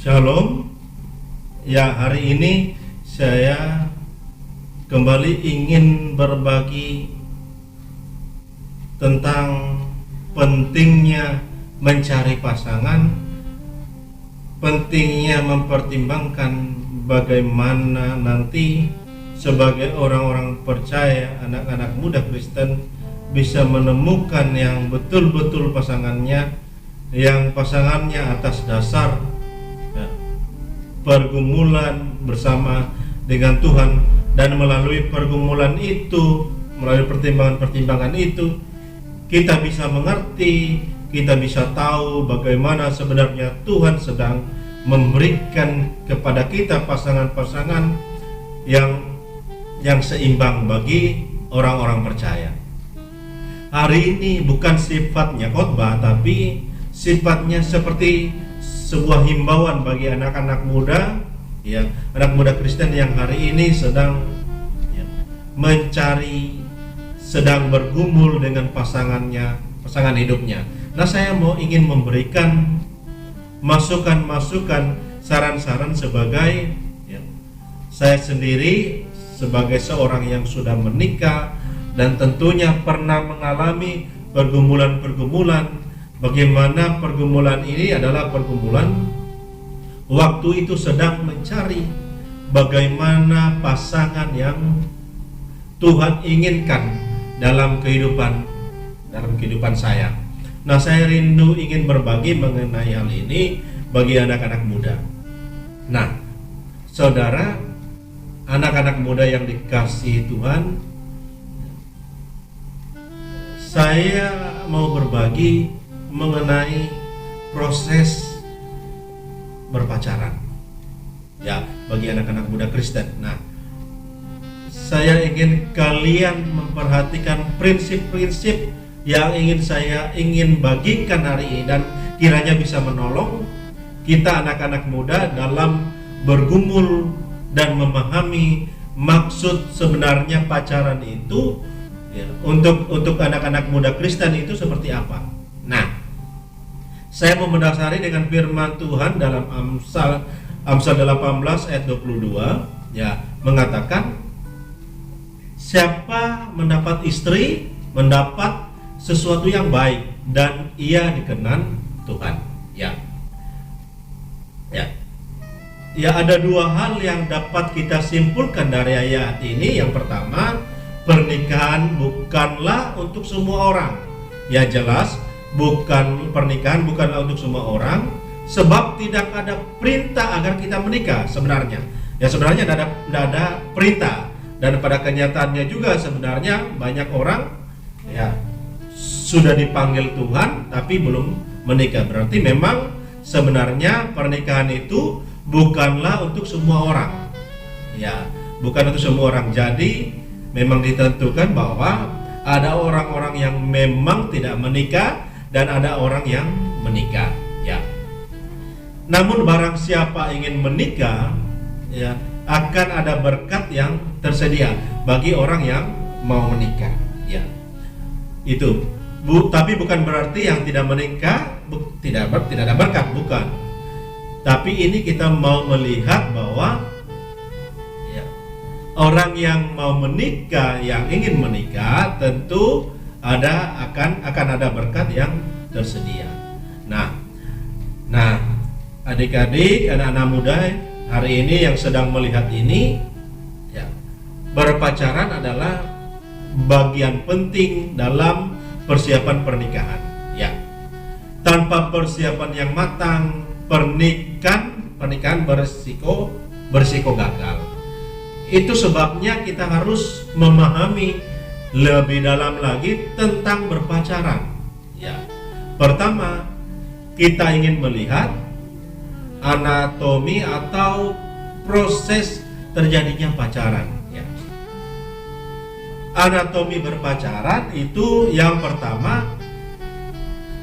Shalom. Ya, hari ini saya kembali ingin berbagi tentang pentingnya mencari pasangan, pentingnya mempertimbangkan bagaimana nanti sebagai orang-orang percaya, anak-anak muda Kristen bisa menemukan yang betul-betul pasangannya, yang pasangannya atas dasar pergumulan bersama dengan Tuhan, dan melalui pergumulan itu, melalui pertimbangan-pertimbangan itu, kita bisa mengerti, kita bisa tahu bagaimana sebenarnya Tuhan sedang memberikan kepada kita pasangan-pasangan yang seimbang bagi orang-orang percaya. Hari ini bukan sifatnya khotbah, tapi sifatnya seperti sebuah himbauan bagi anak-anak muda, ya, anak muda Kristen yang hari ini sedang mencari, sedang bergumul dengan pasangannya, pasangan hidupnya. Nah, saya ingin memberikan masukan-masukan, saran-saran sebagai saya sendiri sebagai seorang yang sudah menikah dan tentunya pernah mengalami pergumulan-pergumulan. Bagaimana pergumulan ini adalah pergumulan waktu itu sedang mencari bagaimana pasangan yang Tuhan inginkan dalam kehidupan saya. Nah, saya rindu ingin berbagi mengenai hal ini bagi anak-anak muda. Nah, saudara, anak-anak muda yang dikasihi Tuhan, saya mau berbagi mengenai proses berpacaran, ya, bagi anak-anak muda Kristen. Nah, saya ingin kalian memperhatikan prinsip-prinsip yang saya ingin bagikan hari ini, dan kiranya bisa menolong kita anak-anak muda dalam bergumul dan memahami maksud sebenarnya pacaran itu, ya, untuk anak-anak muda Kristen itu seperti apa. Nah, saya mau mendasari dengan firman Tuhan dalam Amsal 18 ayat 22, ya, mengatakan, siapa mendapat istri mendapat sesuatu yang baik dan ia dikenan Tuhan. Ya, ada dua hal yang dapat kita simpulkan dari ayat ini. Yang pertama, pernikahan bukanlah untuk semua orang. Ya, jelas pernikahan bukanlah untuk semua orang, sebab tidak ada perintah agar kita menikah sebenarnya. Ya, sebenarnya tidak ada perintah, dan pada kenyataannya juga sebenarnya banyak orang, ya, sudah dipanggil Tuhan tapi belum menikah. Berarti memang sebenarnya pernikahan itu bukanlah untuk semua orang. Ya, bukan untuk semua orang. Jadi memang ditentukan bahwa ada orang-orang yang memang tidak menikah dan ada orang yang menikah, ya. Namun barang siapa ingin menikah, ya, akan ada berkat yang tersedia bagi orang yang mau menikah, ya. Itu tapi bukan berarti yang tidak menikah tidak ada berkat, bukan. Tapi ini kita mau melihat bahwa, ya, orang yang mau menikah, yang ingin menikah, tentu akan ada berkat yang tersedia. Nah, adik-adik, anak-anak muda hari ini yang sedang melihat ini, ya, berpacaran adalah bagian penting dalam persiapan pernikahan. Ya, tanpa persiapan yang matang, pernikahan berisiko gagal. Itu sebabnya kita harus memahami lebih dalam lagi tentang berpacaran. Ya, pertama, kita ingin melihat anatomi atau proses terjadinya pacaran. Ya. Anatomi berpacaran itu yang pertama,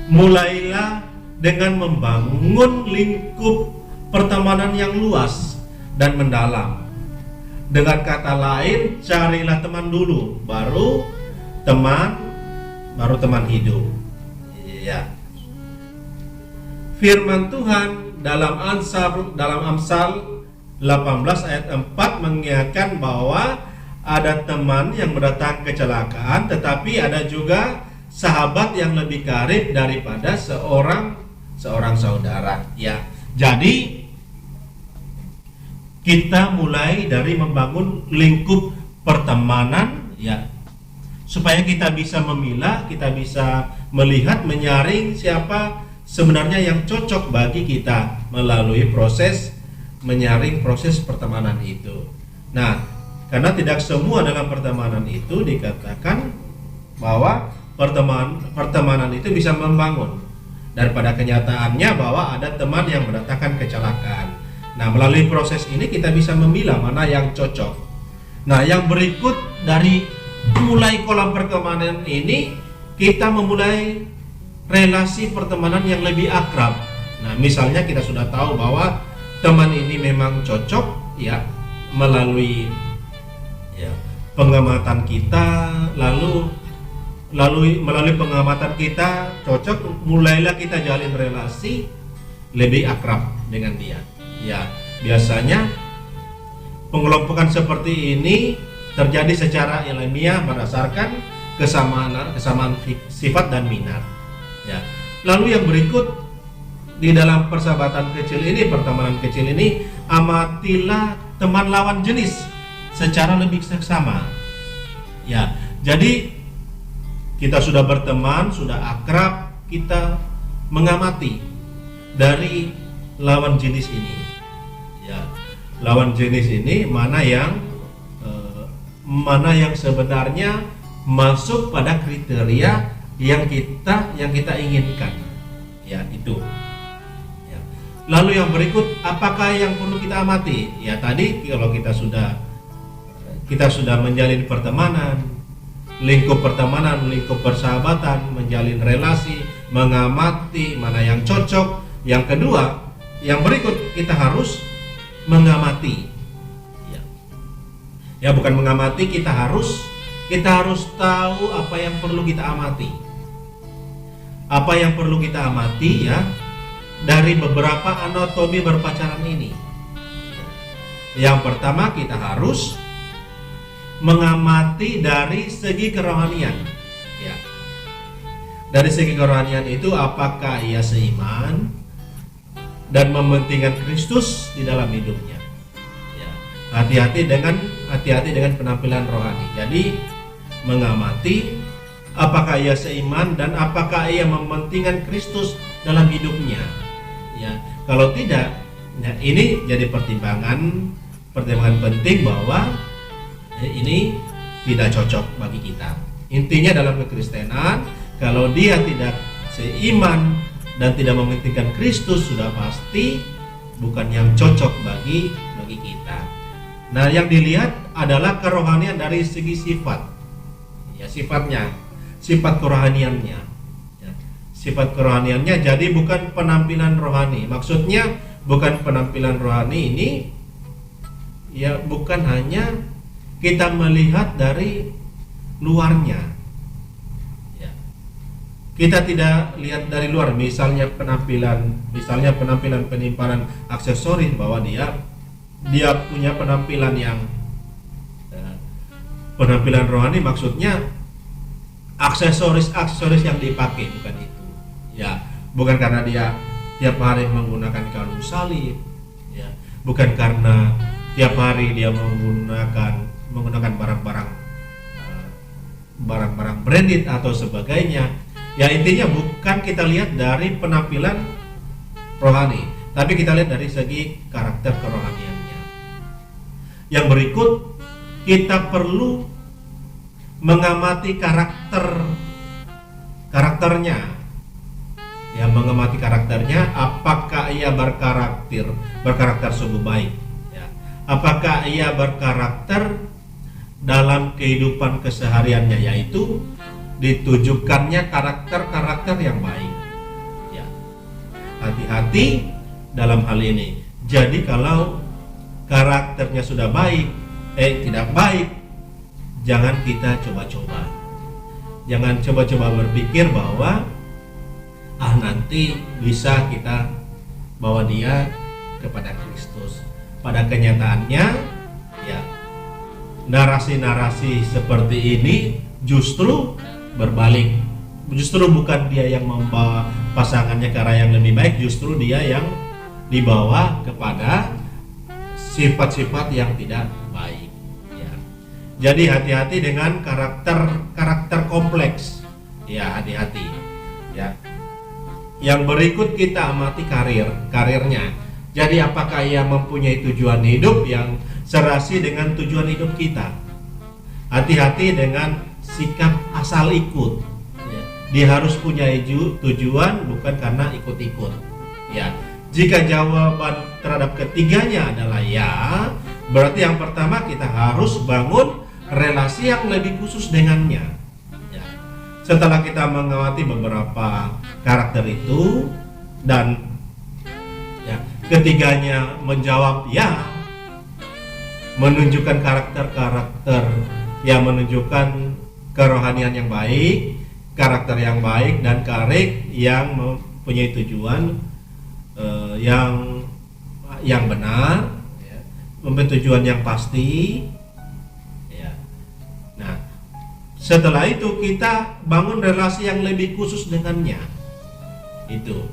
mulailah dengan membangun lingkup pertemanan yang luas dan mendalam. Dengan kata lain, carilah teman dulu, baru teman hidup. Ya. Firman Tuhan dalam Amsal 18 ayat 4 mengingatkan bahwa ada teman yang mendatangkan kecelakaan, tetapi ada juga sahabat yang lebih karib daripada seorang saudara. Ya, jadi kita mulai dari membangun lingkup pertemanan, ya, supaya kita bisa memilah, kita bisa melihat, menyaring siapa sebenarnya yang cocok bagi kita melalui proses menyaring proses pertemanan itu. Nah, karena tidak semua dalam pertemanan itu dikatakan bahwa pertemanan itu bisa membangun, daripada kenyataannya bahwa ada teman yang mendatangkan kecelakaan. Nah, melalui proses ini kita bisa memilah mana yang cocok. Nah, yang berikut dari mulai kolam pertemanan ini, kita memulai relasi pertemanan yang lebih akrab. Nah, misalnya kita sudah tahu bahwa teman ini memang cocok, ya, melalui pengamatan kita, lalu melalui pengamatan kita cocok, mulailah kita jalin relasi lebih akrab dengan dia. Ya, biasanya pengelompokan seperti ini terjadi secara ilmiah berdasarkan kesamaan sifat dan minat. Ya. Lalu yang berikut, di dalam persahabatan kecil ini, pertemanan kecil ini, amatilah teman lawan jenis secara lebih seksama. Ya, jadi kita sudah berteman, sudah akrab, kita mengamati dari lawan jenis ini. Ya, lawan jenis ini mana yang sebenarnya masuk pada kriteria yang kita inginkan. Ya, itu. Ya. Lalu yang berikut, apakah yang perlu kita amati? Ya, tadi kalau kita sudah menjalin pertemanan, lingkup pertemanan, lingkup persahabatan, menjalin relasi, mengamati mana yang cocok. Yang kedua, yang berikut, kita harus mengamati. Ya, bukan mengamati, kita harus tahu apa yang perlu kita amati. Apa yang perlu kita amati, ya, dari beberapa anatomi berpacaran ini. Yang pertama, kita harus mengamati dari segi kerohanian. Ya. Dari segi kerohanian itu, apakah ia seiman dan mementingkan Kristus di dalam hidupnya. Ya. Hati-hati dengan penampilan rohani. Jadi mengamati apakah ia seiman dan apakah ia mementingkan Kristus dalam hidupnya. Ya. Kalau tidak, ya, ini jadi pertimbangan penting bahwa ini tidak cocok bagi kita. Intinya dalam kekristenan, kalau dia tidak seiman dan tidak mementingkan Kristus, sudah pasti bukan yang cocok bagi kita. Nah, yang dilihat adalah kerohanian dari segi sifat. Ya, sifat kerohaniannya. Ya, sifat kerohaniannya, jadi bukan penampilan rohani. Maksudnya bukan penampilan rohani ini, ya, bukan hanya kita melihat dari luarnya. Ya. Kita tidak lihat dari luar, misalnya penampilan penyimpanan aksesoris, bahwa dia punya penampilan yang penampilan rohani, maksudnya aksesoris yang dipakai, bukan itu. Ya, bukan karena dia tiap hari menggunakan kalung salib, ya, bukan karena tiap hari dia menggunakan barang-barang branded atau sebagainya. Ya, intinya bukan kita lihat dari penampilan rohani, tapi kita lihat dari segi karakter kerohaniannya. Yang berikut, kita perlu mengamati karakternya. Ya, mengamati karakternya, apakah ia berkarakter sungguh baik. Ya. Apakah ia berkarakter dalam kehidupan kesehariannya, yaitu ditujukannya karakter yang baik. Ya. Hati-hati dalam hal ini. Jadi kalau karakternya sudah tidak baik, jangan kita coba-coba. Jangan coba-coba berpikir bahwa nanti bisa bahwa dia kepada Kristus. Pada kenyataannya, ya, narasi-narasi seperti ini justru berbalik. Justru bukan dia yang membawa pasangannya ke arah yang lebih baik, justru dia yang dibawa kepada sifat-sifat yang tidak baik. Ya. Jadi hati-hati dengan karakter kompleks. Ya, hati-hati. Ya. Yang berikut kita amati karirnya. Jadi apakah ia mempunyai tujuan hidup yang serasi dengan tujuan hidup kita? Hati-hati dengan sikap asal ikut. Ya. Dia harus punya tujuan, bukan karena ikut-ikut. Ya. Jika jawaban terhadap ketiganya adalah ya, berarti yang pertama kita harus bangun relasi yang lebih khusus dengannya. Ya. Setelah kita mengamati beberapa karakter itu dan ya, ketiganya menjawab ya, menunjukkan karakter yang menunjukkan kerohanian yang baik, karakter yang baik, dan karir yang mempunyai tujuan yang benar, ya, mempunyai tujuan yang pasti. Ya. Nah, setelah itu kita bangun relasi yang lebih khusus dengannya. Itu.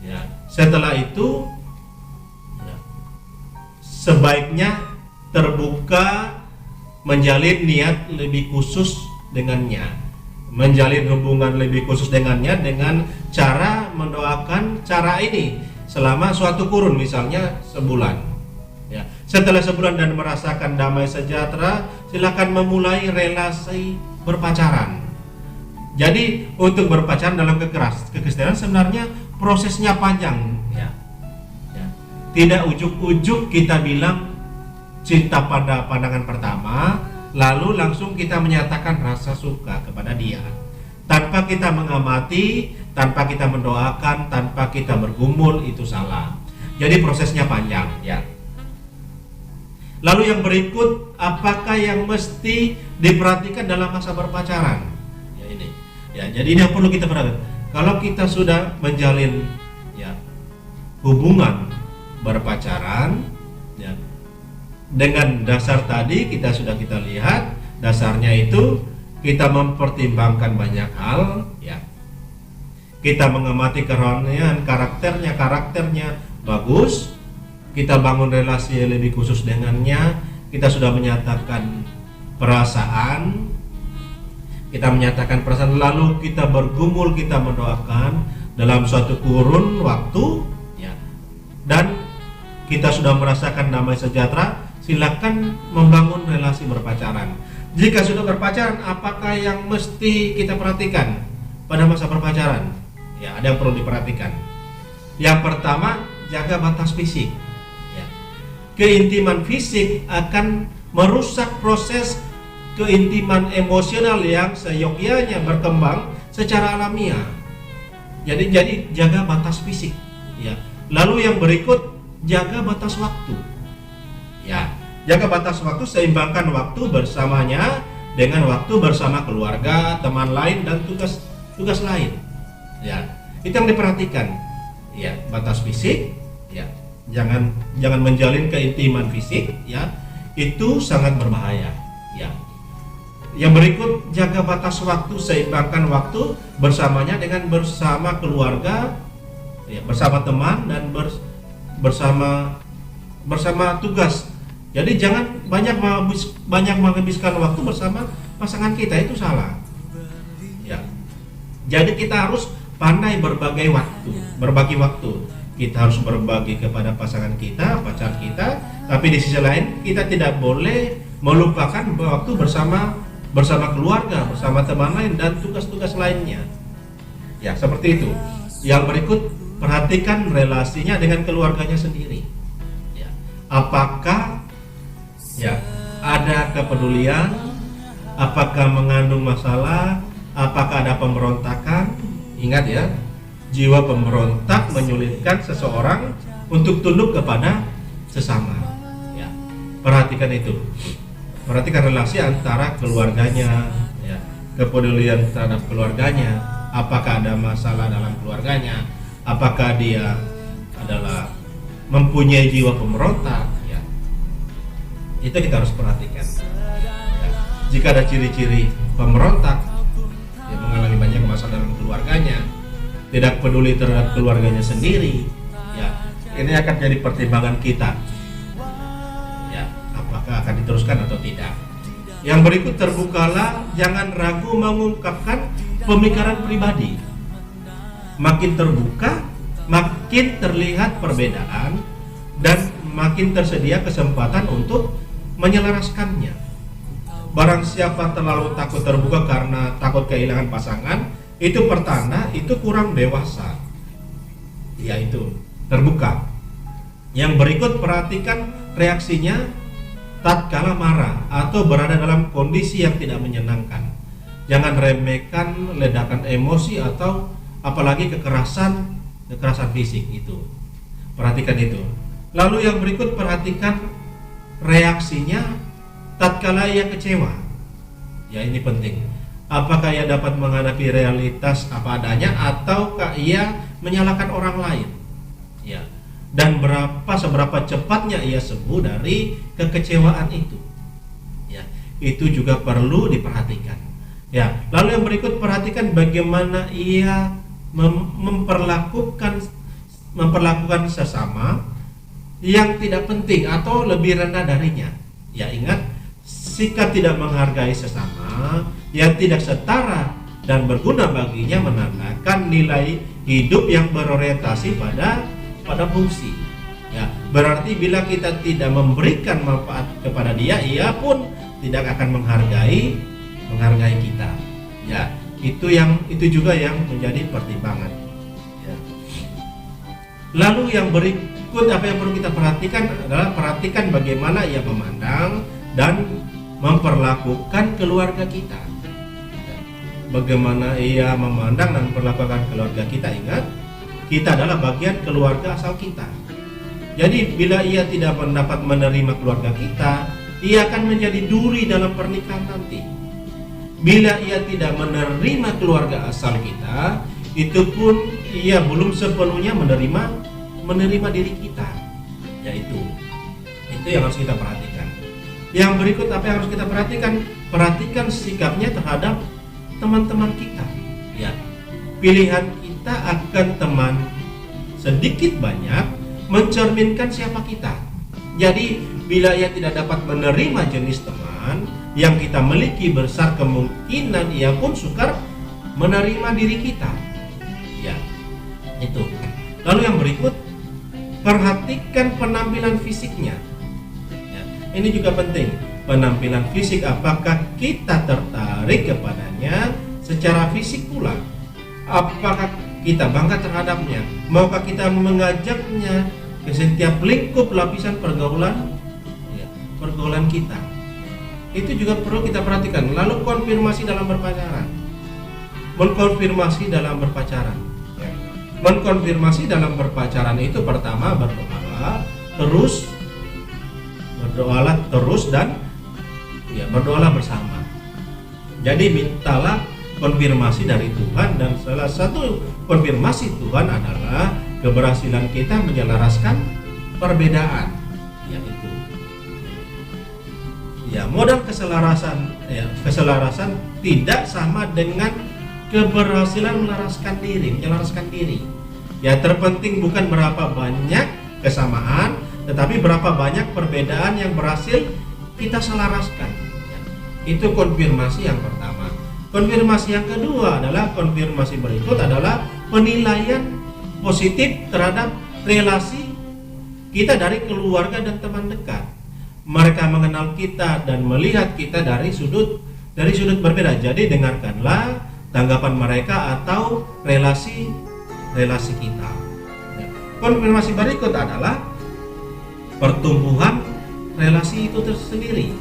Ya. Setelah itu, ya, sebaiknya terbuka menjalin niat lebih khusus dengannya, menjalin hubungan lebih khusus dengannya dengan cara mendoakan cara ini selama suatu kurun, misalnya sebulan. Ya. Setelah sebulan dan merasakan damai sejahtera, silakan memulai relasi berpacaran. Jadi untuk berpacaran dalam kekristenan sebenarnya prosesnya panjang. Ya. Ya. Tidak ujuk-ujuk kita bilang cinta pada pandangan pertama, lalu langsung kita menyatakan rasa suka kepada dia tanpa kita mengamati, tanpa kita mendoakan, tanpa kita bergumul. Itu salah. Jadi prosesnya panjang, ya. Lalu yang berikut, apakah yang mesti diperhatikan dalam masa berpacaran? Ya, ini. Ya, jadi ini yang perlu kita perhatikan. Kalau kita sudah menjalin, ya, hubungan berpacaran, ya, dengan dasar tadi kita lihat dasarnya itu kita mempertimbangkan banyak hal, ya. Kita mengamati kerohanian, karakternya bagus. Kita bangun relasi yang lebih khusus dengannya. Kita sudah menyatakan perasaan. Lalu kita bergumul, kita mendoakan dalam suatu kurun waktu, ya. Dan kita sudah merasakan damai sejahtera. Silakan membangun relasi berpacaran. Jika sudah berpacaran, apakah yang mesti kita perhatikan pada masa berpacaran? Ya, ada yang perlu diperhatikan. Yang pertama, jaga batas fisik. Ya. Keintiman fisik akan merusak proses keintiman emosional yang seyogyanya berkembang secara alamiah. Jadi jaga batas fisik. Ya. Lalu yang berikut, jaga batas waktu. Ya. Jaga batas waktu, seimbangkan waktu bersamanya dengan waktu bersama keluarga, teman lain, dan tugas lain. Ya, itu yang diperhatikan. Ya, batas fisik. Ya, jangan menjalin keintiman fisik. Ya, itu sangat berbahaya. Ya. Yang berikut, jaga batas waktu, seimbangkan waktu bersamanya dengan bersama keluarga, ya, bersama teman, dan bersama tugas. Jadi jangan banyak menghabiskan waktu bersama pasangan kita, itu salah. Ya. Jadi kita harus pandai berbagi waktu. Kita harus berbagi kepada pasangan kita, pacar kita, tapi di sisi lain kita tidak boleh melupakan waktu bersama keluarga, bersama teman lain, dan tugas-tugas lainnya. Ya, seperti itu. Yang berikut, perhatikan relasinya dengan keluarganya sendiri. Ya. Apakah, ya, ada kepedulian, apakah mengandung masalah, apakah ada pemberontakan? Ingat, ya, jiwa pemberontak menyulitkan seseorang untuk tunduk kepada sesama. Ya, perhatikan itu. Perhatikan relasi antara keluarganya, ya, kepedulian terhadap keluarganya. Apakah ada masalah dalam keluarganya? Apakah dia adalah mempunyai jiwa pemberontak, ya itu kita harus perhatikan. Ya, jika ada ciri-ciri pemberontak, yang mengalami banyak masalah dalam keluarganya, tidak peduli terhadap keluarganya sendiri, ya ini akan jadi pertimbangan kita, ya apakah akan diteruskan atau tidak. Yang berikut, terbukalah, jangan ragu mengungkapkan pemikiran pribadi. Makin terbuka, makin terlihat perbedaan dan makin tersedia kesempatan untuk menyelaraskannya. Barang siapa terlalu takut terbuka karena takut kehilangan pasangan, itu pertanda itu kurang dewasa, yaitu terbuka. Yang berikut, perhatikan reaksinya tatkala marah atau berada dalam kondisi yang tidak menyenangkan. Jangan remehkan ledakan emosi atau apalagi kekerasan fisik itu. Perhatikan itu. Lalu yang berikut, perhatikan reaksinya tatkala ia kecewa. Ya ini penting. Apakah ia dapat menghadapi realitas apa adanya ataukah ia menyalahkan orang lain? Ya. Dan seberapa cepatnya ia sembuh dari kekecewaan itu. Ya, itu juga perlu diperhatikan. Ya, lalu yang berikut, perhatikan bagaimana ia memperlakukan sesama yang tidak penting atau lebih rendah darinya. Ya, ingat, sikap tidak menghargai sesama yang tidak setara dan berguna baginya menandakan nilai hidup yang berorientasi pada fungsi. Ya, berarti bila kita tidak memberikan manfaat kepada dia, ia pun tidak akan menghargai kita. Ya, itu juga yang menjadi pertimbangan. Ya. Lalu yang berikut, apa yang perlu kita perhatikan adalah perhatikan bagaimana ia memandang dan memperlakukan keluarga kita. Ya. Bagaimana ia memandang dan memperlakukan keluarga kita. Ingat, kita adalah bagian keluarga asal kita. Jadi bila ia tidak mendapat menerima keluarga kita, ia akan menjadi duri dalam pernikahan nanti. Bila ia tidak menerima keluarga asal kita, itu pun ia belum sepenuhnya menerima diri kita. Yaitu yang harus kita perhatikan. Yang berikut, apa yang harus kita perhatikan? Perhatikan sikapnya terhadap teman-teman kita. Ya, pilihan kita akan teman sedikit banyak mencerminkan siapa kita. Jadi bila ia tidak dapat menerima jenis teman yang kita miliki, besar kemungkinan ia pun sukar menerima diri kita. Ya, itu. Lalu yang berikut, perhatikan penampilan fisiknya. Ya, ini juga penting. Penampilan fisik, apakah kita tertarik kepadanya secara fisik pula? Apakah kita bangga terhadapnya? Maukah kita mengajaknya ke setiap lingkup lapisan pergaulan kita? Itu juga perlu kita perhatikan. Lalu konfirmasi dalam berpacaran. Mengkonfirmasi dalam berpacaran. Ya. Mengkonfirmasi dalam berpacaran itu pertama berdoalah terus dan berdoalah bersama. Jadi mintalah konfirmasi dari Tuhan, dan salah satu konfirmasi Tuhan adalah keberhasilan kita menyelaraskan perbedaan. Yaitu modal keselarasan tidak sama dengan keberhasilan menyelaraskan diri. Ya, terpenting bukan berapa banyak kesamaan, tetapi berapa banyak perbedaan yang berhasil kita selaraskan. Ya, itu konfirmasi yang pertama. Konfirmasi yang kedua adalah konfirmasi berikut adalah penilaian positif terhadap relasi kita dari keluarga dan teman dekat. Mereka mengenal kita dan melihat kita dari sudut berbeda. Jadi dengarkanlah tanggapan mereka atau relasi kita. Konfirmasi berikut adalah pertumbuhan relasi itu sendiri.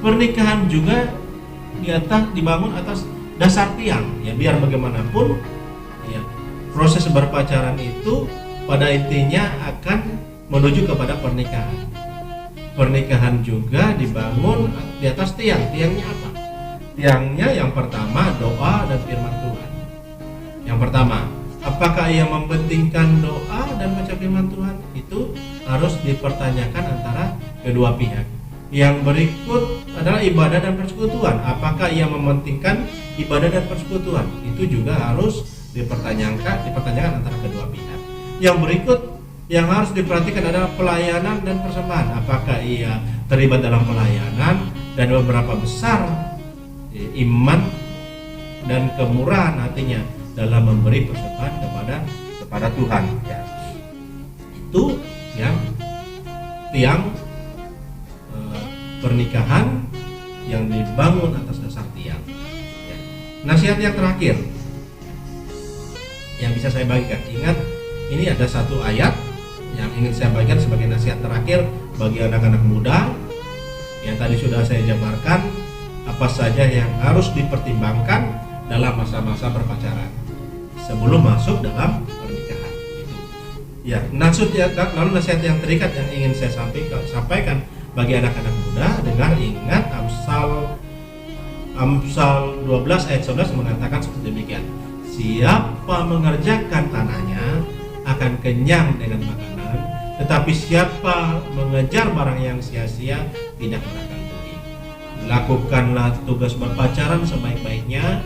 Pernikahan juga dibangun atas dasar tiang. Ya, biar bagaimanapun proses berpacaran itu pada intinya akan menuju kepada pernikahan. Pernikahan juga dibangun di atas tiang. Tiangnya apa? Tiangnya yang pertama doa dan firman Tuhan. Yang pertama Apakah ia mementingkan doa dan baca firman Tuhan? Itu harus dipertanyakan antara kedua pihak. Yang berikut adalah ibadah dan persekutuan. Apakah ia mementingkan ibadah dan persekutuan? Itu juga harus dipertanyakan antara kedua pihak. Yang berikut yang harus diperhatikan adalah pelayanan dan persembahan. Apakah ia terlibat dalam pelayanan dan beberapa besar iman dan kemurahan hatinya dalam memberi persembahan kepada Tuhan. Ya. Itu yang tiang pernikahan yang dibangun atas dasar tiang. Ya. Nasihat yang terakhir yang bisa saya bagikan, ingat ini ada satu ayat yang ingin saya bagikan sebagai nasihat terakhir bagi anak-anak muda yang tadi sudah saya jabarkan apa saja yang harus dipertimbangkan dalam masa-masa berpacaran sebelum masuk dalam pernikahan. Itu. Ya, lalu nasihat yang terikat yang ingin saya sampaikan bagi anak-anak muda, dengar, ingat Amsal 12 ayat 11 mengatakan seperti demikian. Siapa mengerjakan tanahnya akan kenyang dengan makanan, tetapi siapa mengejar barang yang sia-sia tidak akan beri. Lakukanlah tugas berpacaran sebaik-baiknya.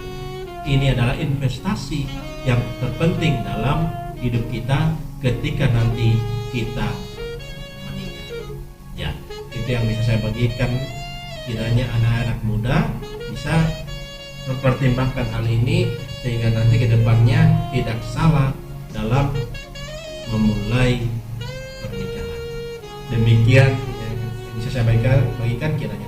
Ini adalah investasi yang terpenting dalam hidup kita ketika nanti kita meninggal. Ya, itu yang bisa saya bagikan. Kiranya anak-anak muda bisa mempertimbangkan hal ini sehingga nanti ke depannya tidak salah dalam memulai pernikahan. Demikian yang bisa saya bagikan kiranya